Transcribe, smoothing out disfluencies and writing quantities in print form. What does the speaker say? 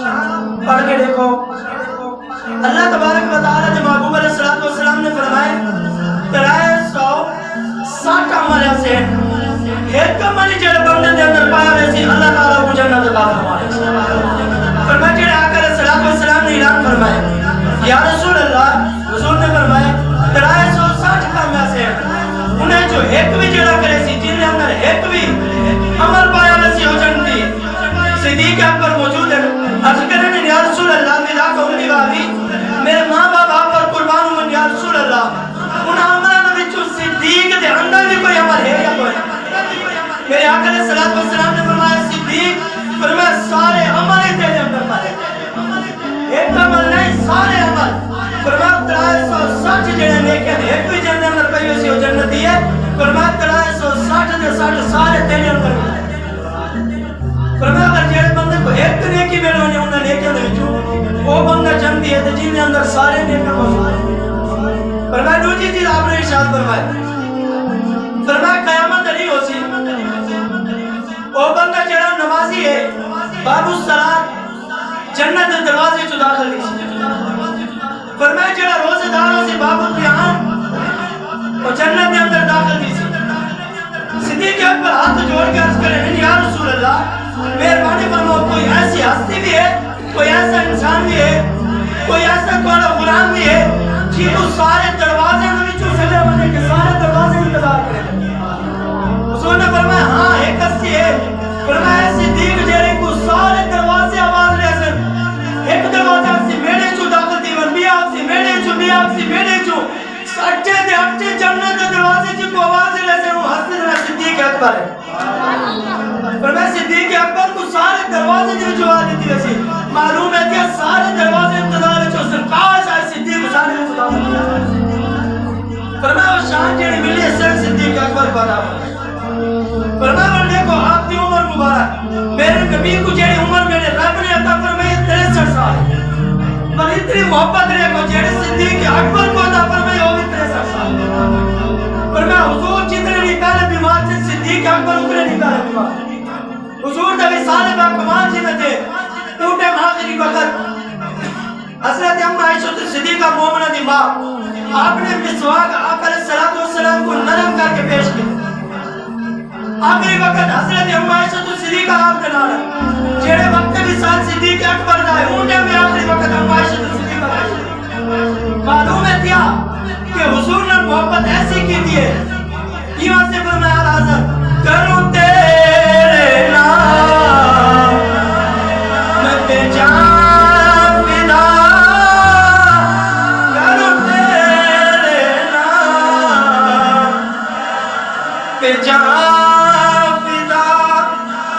پڑھ کے دیکھو اللہ تبارک و تعالیٰ نے محبوب علیہ السلام نے فرمائے 360 عمل ایسے ایک عمل جڑے بندے دے اندر پایا ویسی اللہ تعالیٰ کو جنت عطا فرمائے فرمائے جڑے آقا علیہ السلام نے اعلان فرمائے یا رسول اللہ حضور نے فرمائے 360 کام ایسے انہیں جو ایک بھی جڑا کرے سی جن دے اندر ایک بھی عمل پایا ویسی ہو جنتی صدیق اکبر موجود ہے عرض کرنے یا رسول اللہ فدا کا امی بابی میرے ماں باپ آپ پر قربان ہوں یا رسول اللہ ان عملوں وچوں صدیق دے اندر بھی کوئی عمل ہے یا کوئی میرے آقا علیہ السلام نے فرمایا صدیق فرمایا سارے عمل تیرے اندر پائے ایک عمل نہیں سارے عمل فرمایا 360 جڑے نیکیاں ایک بھی جنت اندر پئی ہوئی ہو جنتی ہے فرمایا 360 دے 60 سارے تیرے اندر پائے فرمایا اگر جڑے بندے کو ایک نیکی ملونی انہاں نیکیاں دے وچوں وہ بندہ جنتی ہے تے جن دے اندر سارے نیکیاں موجود فرمایا دوسری چیز آپ نے ارشاد فرمایا فرمایا قیامت نہیں ہو سی وہ بندہ جڑا نمازی ہے باب الصلاۃ جنت دے دروازے چوں داخل نہیں فرمایا جڑا روزہ دار ہو سی باب القیام وہ جنت دے اندر داخل نہیں سی صدیق اکبر ہاتھ جوڑ کے عرض کرے یا رسول اللہ مہربانی فرماؤ کوئی ایسی ہستی بھی ہے کوئی ایسا انسان بھی ہے کوئی ایسا کوئی غلام بھی ہے جنہوں سارے دروازے میں چوسلے بنے کے سارے دروازے انتظار کرے حضور نے فرمایا ہاں ایک ہستی ہے فرمایا صدیق جیرے کو سارے دروازے آواز لے سن ایک دروازہ سی میڑے چو داخل دیون بیا سی میڑے چو سٹے دے اٹھے جنت دے دروازے چو کو آواز لے سن وہ ہستی دے صدیق اکبر ہے فرمایا صدیق اکبر کو سارے دروازے جو جواب دیتی ویسی معلوم ہے کہ سارے دروازے انتظار چو سن کاش آئے صدیق سارے انتظار فرمایا وہ شان جیڑی ملی ہے سر صدیق اکبر بنا فرمایا وہ دیکھو آپ دی عمر مبارک میرے نبی کو جیڑی عمر میرے رب نے عطا فرمائی 63 سال پر اتنی محبت دیکھو جیڑی صدیق اکبر کو عطا فرمائی وہ بھی 63 سال فرمایا حضور جتنے نہیں پہلے بیمار تھے صدیق اکبر اتنے نہیں پہلے بیمار تھے حضور جب سال با کمال جی میں تھے اونٹے آخری وقت حضرت اما عائشہ صدیقہ مومنہ دی ماں آپ نے مسواک آقا علیہ السلام کو نرم کر کے پیش کی آخری وقت حضرت اما عائشہ صدیقہ آپ کے نال جڑے وقت بھی ساتھ صدیق اکبر دائے اونٹے میں آخری وقت اما عائشہ صدیقہ دائے معلوم ہے کیا کہ حضور نے محبت ایسی کی دیئے یہ وہاں سے فرمایا حضرت کروں تیرے نام میں پہ جان فدا کروں تیرے نام پہ جان